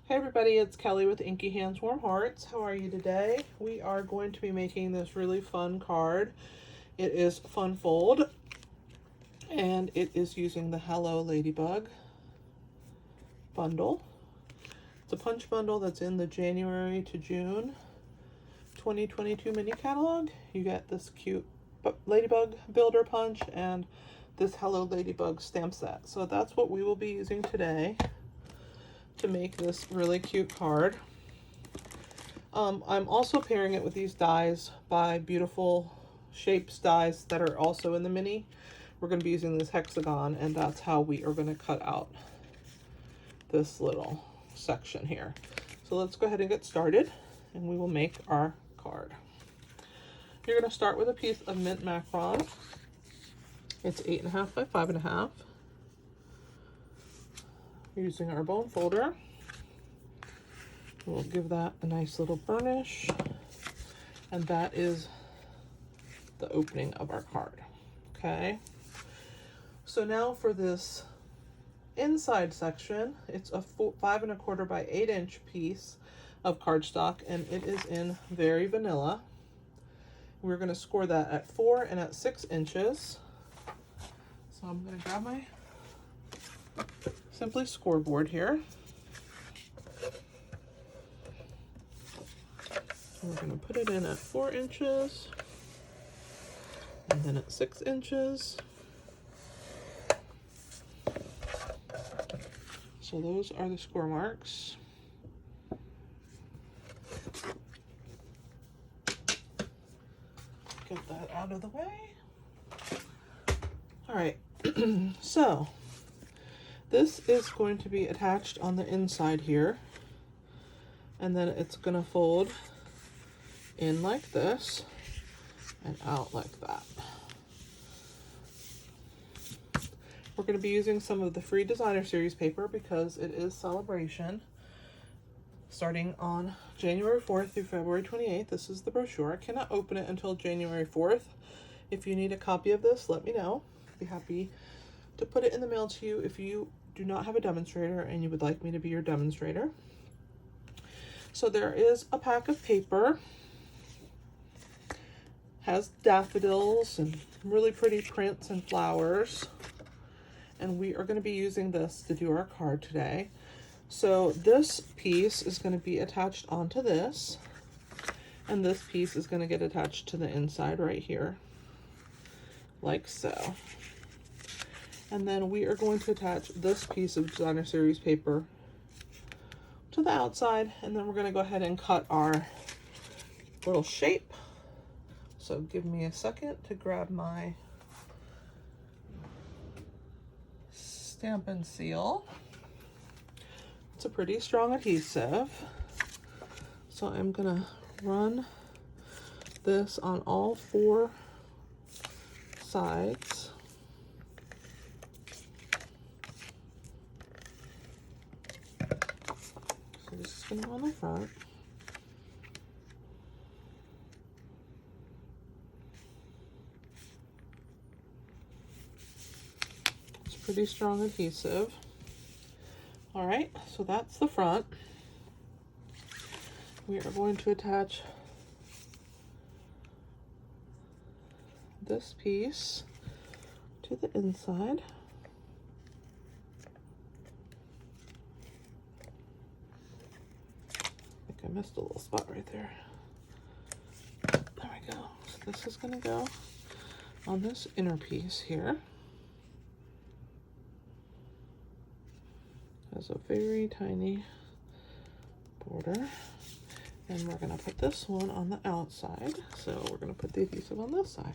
Hey everybody, it's Kelly with Inky Hands Warm Hearts. How are you today? We are going to be making this really fun card. It is Fun Fold, and it is using the Hello Ladybug bundle. It's a punch bundle that's in the January to June 2022 mini catalog. You get this cute Ladybug Builder Punch and this Hello Ladybug stamp set. So that's what we will be using today to make this really cute card. I'm also pairing it with these dies by Beautiful Shapes dies that are also in the mini. We're going to be using this hexagon, and that's how we are going to cut out this little section here. So let's go ahead and get started, and we will make our card. You're going to start with a piece of mint macron. It's 8.5 by 5.5. Using our bone folder, we'll give that a nice little burnish, and that is the opening of our card. Okay, so now for this inside section, it's a 5 1/4 by 8 inch piece of cardstock, and it is in Very Vanilla. We're going to score that at 4 and at 6 inches. So I'm going to grab my Simply scoreboard here. We're going to put it in at 4 inches and then at 6 inches. So those are the score marks. Get that out of the way. All right, so this is going to be attached on the inside here, and then it's going to fold in like this and out like that. We're going to be using some of the free designer series paper because it is celebration starting on January 4th through February 28th. This is the brochure. I cannot open it until January 4th. If you need a copy of this, let me know. I'd be happy to put it in the mail to you if you do not have a demonstrator and you would like me to be your demonstrator. So there is a pack of paper, has daffodils and really pretty prints and flowers, and we are going to be using this to do our card today. So this piece is going to be attached onto this, and this piece is going to get attached to the inside right here, like so. And then we are going to attach this piece of designer series paper to the outside, and then we're going to go ahead and cut our little shape. So give me a second to grab my Stampin' Seal. It's a pretty strong adhesive, so I'm going to run this on all 4 sides. This is going to go on the front. It's pretty strong adhesive. All right, so that's the front. We are going to attach this piece to the inside. I missed a little spot right there. There we go. So this is going to go on this inner piece here. Has a very tiny border. And we're going to put this one on the outside. So we're going to put the adhesive on this side.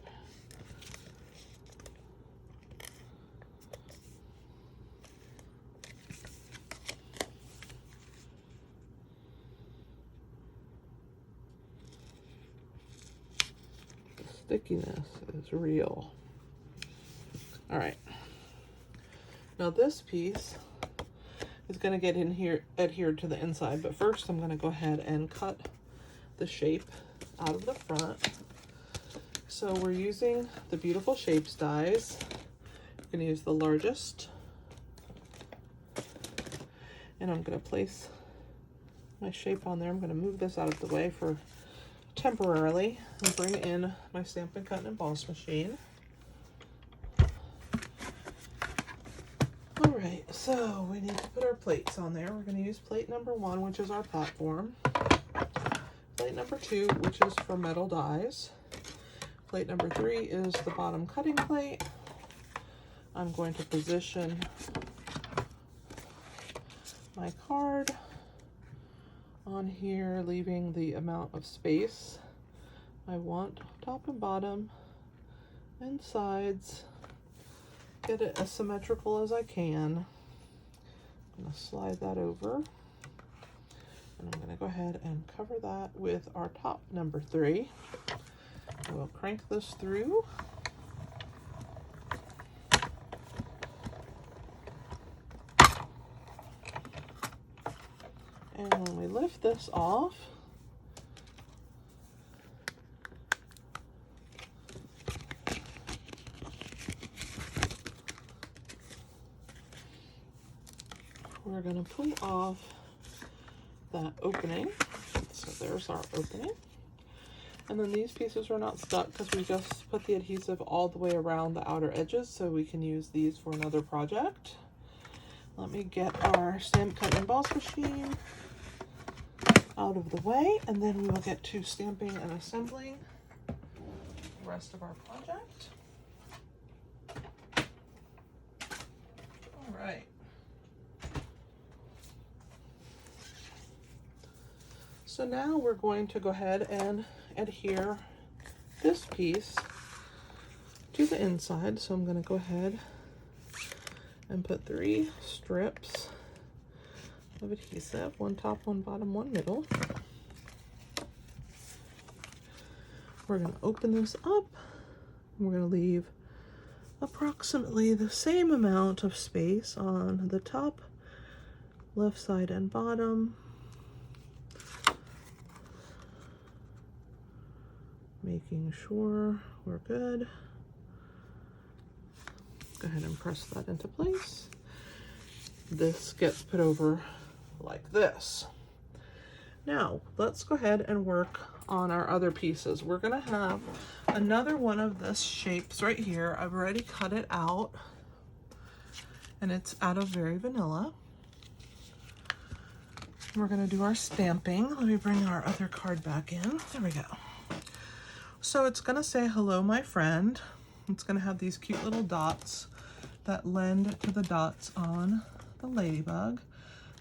Stickiness is real. All right, now this piece is going to get in here, adhered to the inside, but first I'm going to go ahead and cut the shape out of the front. So we're using the Beautiful Shapes dies. I'm going to use the largest, and I'm going to place my shape on there. I'm going to move this out of the way for temporarily and bring in my Stampin' Cut and Emboss machine. All right, so we need to put our plates on there. We're going to use plate number 1, which is our platform. Plate number 2, which is for metal dies. Plate number 3 is the bottom cutting plate. I'm going to position my card on here, leaving the amount of space I want, top and bottom and sides. Get it as symmetrical as I can. I'm going to slide that over, and I'm going to go ahead and cover that with our top number 3. We'll crank this through. And when we lift this off, we're going to pull off that opening. So there's our opening. And then these pieces are not stuck because we just put the adhesive all the way around the outer edges, so we can use these for another project. Let me get our Stamp Cut and Emboss machine out of the way, and then we will get to stamping and assembling the rest of our project. All right. So now we're going to go ahead and adhere this piece to the inside. So I'm going to go ahead and put 3 strips of adhesive, 1 top, 1 bottom, 1 middle. We're going to open this up. We're going to leave approximately the same amount of space on the top, left side, and bottom. Making sure we're good. Go ahead and press that into place. This gets put over like this. Now let's go ahead and work on our other pieces. We're gonna have another one of this shapes right here. I've already cut it out, and it's out of Very Vanilla. We're gonna do our stamping. Let me bring our other card back in. There we go. So it's gonna say, hello, my friend. It's gonna have these cute little dots that lend to the dots on the ladybug.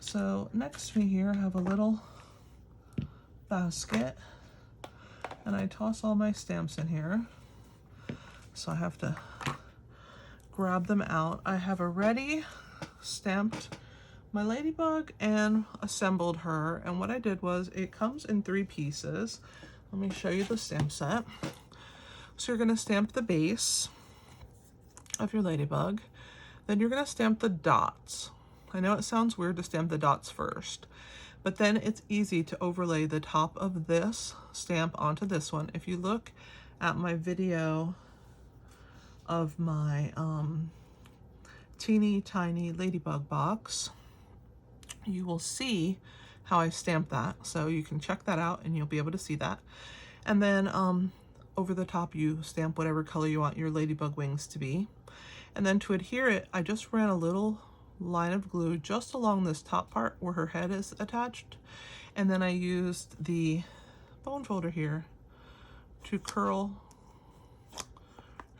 So next to me here, I have a little basket, and I toss all my stamps in here. So I have to grab them out. I have already stamped my ladybug and assembled her. And what I did was, it comes in 3 pieces. Let me show you the stamp set. So you're gonna stamp the base of your ladybug. Then you're gonna stamp the dots. I know it sounds weird to stamp the dots first, but then it's easy to overlay the top of this stamp onto this one. If you look at my video of my teeny tiny ladybug box, you will see how I stamp that. So you can check that out and you'll be able to see that. And then over the top, you stamp whatever color you want your ladybug wings to be. And then to adhere it, I just ran a little line of glue just along this top part where her head is attached. And then I used the bone folder here to curl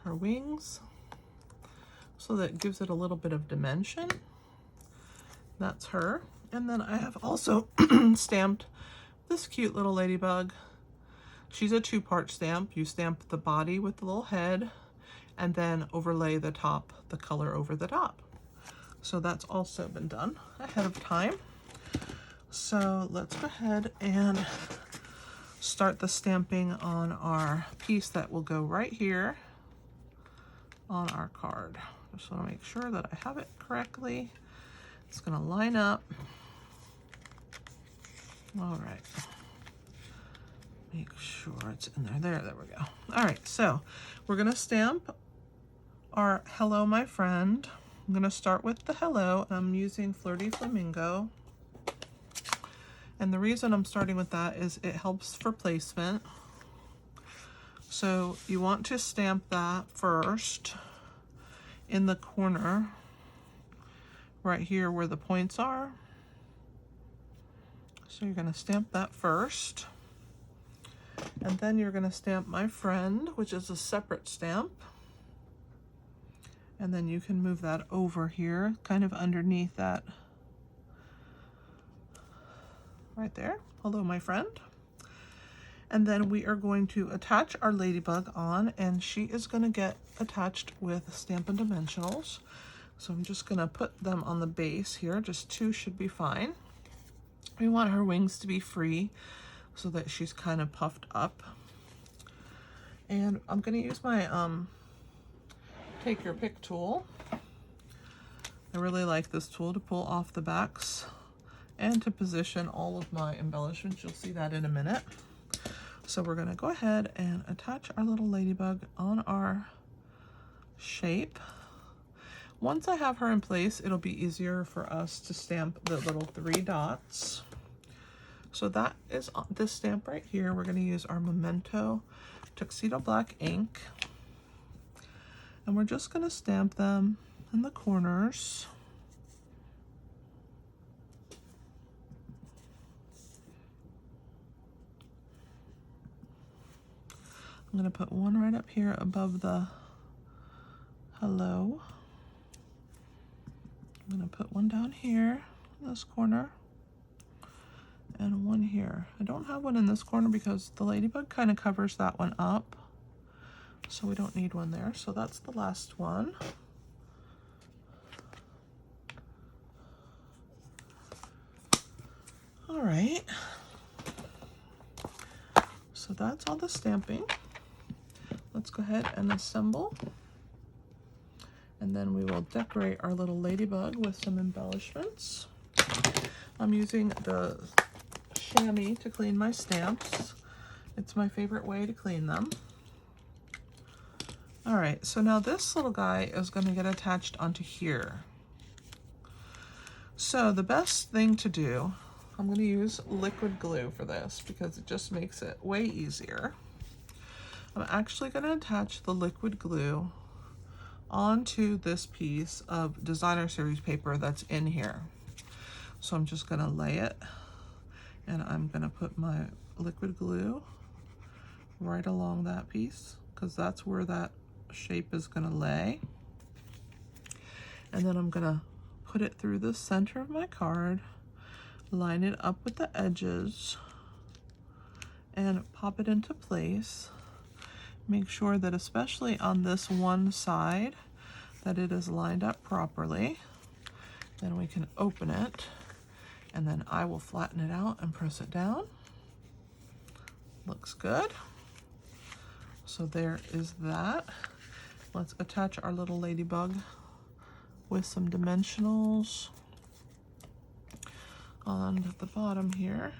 her wings, so that it gives it a little bit of dimension. That's her. And then I have also stamped this cute little ladybug. She's a 2-part stamp. You stamp the body with the little head and then overlay the top, the color over the top. So that's also been done ahead of time. So let's go ahead and start the stamping on our piece that will go right here on our card. Just want to make sure that I have it correctly. It's going to line up. All right. Make sure it's in there. There we go. All right, so we're going to stamp our hello, my friend. I'm going to start with the hello. I'm using Flirty Flamingo. And the reason I'm starting with that is it helps for placement. So you want to stamp that first in the corner right here where the points are. So you're going to stamp that first. And then you're going to stamp My Friend, which is a separate stamp. And then you can move that over here, kind of underneath that. Right there. Hello, my friend. And then we are going to attach our ladybug on, and she is going to get attached with Stampin' Dimensionals. So I'm just going to put them on the base here. Just 2 should be fine. We want her wings to be free so that she's kind of puffed up. And I'm going to use my Take Your Pick tool. I really like this tool to pull off the backs and to position all of my embellishments. You'll see that in a minute. So we're going to go ahead and attach our little ladybug on our shape. Once I have her in place, it'll be easier for us to stamp the little 3 dots. So that is this stamp right here. We're going to use our Memento Tuxedo Black ink. And we're just going to stamp them in the corners. I'm going to put one right up here above the hello. I'm going to put one down here in this corner and one here. I don't have one in this corner because the ladybug kind of covers that one up, so we don't need one there. So that's the last one. All right, so that's all the stamping. Let's go ahead and assemble, and then we will decorate our little ladybug with some embellishments. I'm using the chamois to clean my stamps. It's my favorite way to clean them. All right, so now this little guy is going to get attached onto here. So the best thing to do, I'm going to use liquid glue for this because it just makes it way easier. I'm actually going to attach the liquid glue onto this piece of designer series paper that's in here. So I'm just going to lay it, and I'm going to put my liquid glue right along that piece because that's where that shape is going to lay. And then I'm going to put it through the center of my card, line it up with the edges, and pop it into place. Make sure that especially on this one side that it is lined up properly. Then we can open it, and then I will flatten it out and press it down. Looks good. So there is that. Let's attach our little ladybug with some dimensionals on the bottom here.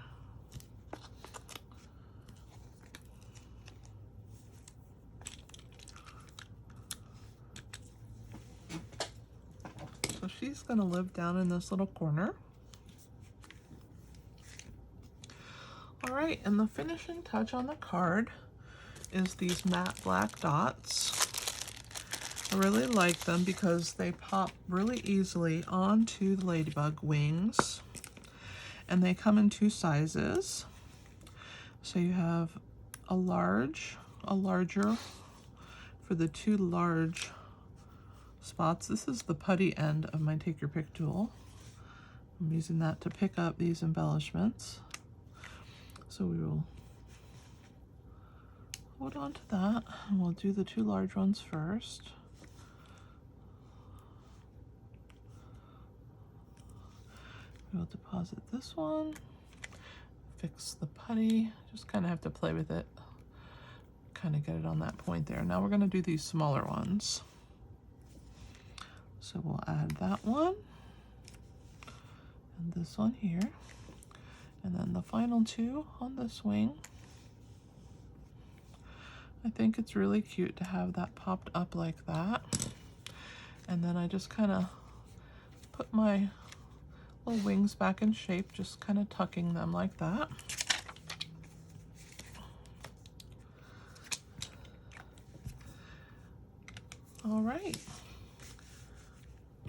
So she's going to live down in this little corner. All right, and the finishing touch on the card is these matte black dots. I really like them because they pop really easily onto the ladybug wings, and they come in 2 sizes. So you have a larger for the 2 large spots. This is the putty end of my Take Your Pick tool. I'm using that to pick up these embellishments. So we will hold on to that, and we'll do the 2 large ones first. We'll deposit this one, fix the putty, just kind of have to play with it, kind of get it on that point there. Now we're going to do these smaller ones. So we'll add that one, and this one here, and then the final 2 on this wing. I think it's really cute to have that popped up like that. And then I just kind of put my little wings back in shape, just kind of tucking them like that. All right.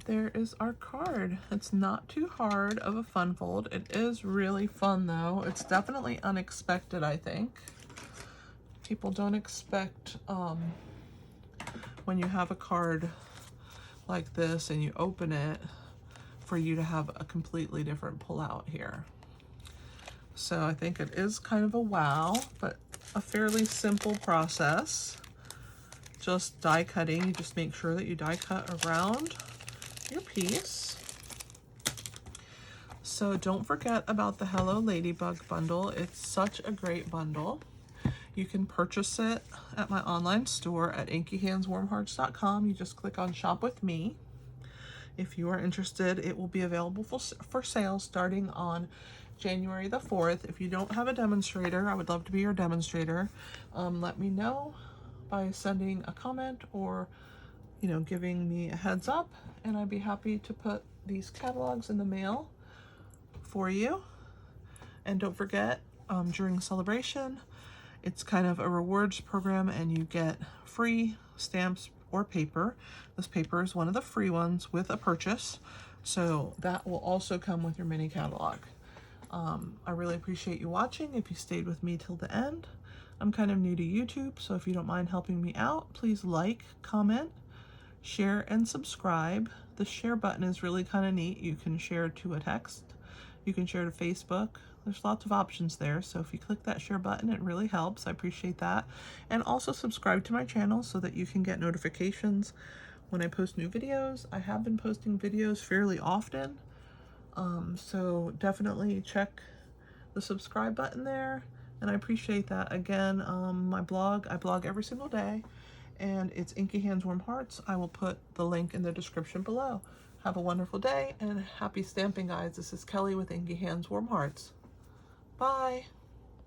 There is our card. It's not too hard of a fun fold. It is really fun though. It's definitely unexpected, I think. People don't expect when you have a card like this and you open it for you to have a completely different pull-out here. So I think it is kind of a wow, but a fairly simple process. Just die cutting. You just make sure that you die cut around your piece. So don't forget about the Hello Ladybug bundle. It's such a great bundle. You can purchase it at my online store at inkyhandswarmhearts.com. You just click on Shop with Me. If you are interested, it will be available for sale starting on January the 4th. If you don't have a demonstrator, I would love to be your demonstrator. Let me know by sending a comment or, you know, giving me a heads up, and I'd be happy to put these catalogs in the mail for you. And don't forget, during celebration, it's kind of a rewards program and you get free stamps or paper. This paper is one of the free ones with a purchase, so that will also come with your mini catalog. I really appreciate you watching if you stayed with me till the end. I'm kind of new to YouTube, so if you don't mind helping me out, please like, comment, share, and subscribe. The share button is really kind of neat. You can share to a text, you can share to Facebook. There's lots of options there, so if you click that share button, it really helps. I appreciate that. And also subscribe to my channel so that you can get notifications when I post new videos. I have been posting videos fairly often, so definitely check the subscribe button there, and I appreciate that. Again, my blog, I blog every single day, and it's Inky Hands Warm Hearts. I will put the link in the description below. Have a wonderful day and happy stamping, guys. This is Kelly with Inky Hands Warm Hearts. Bye.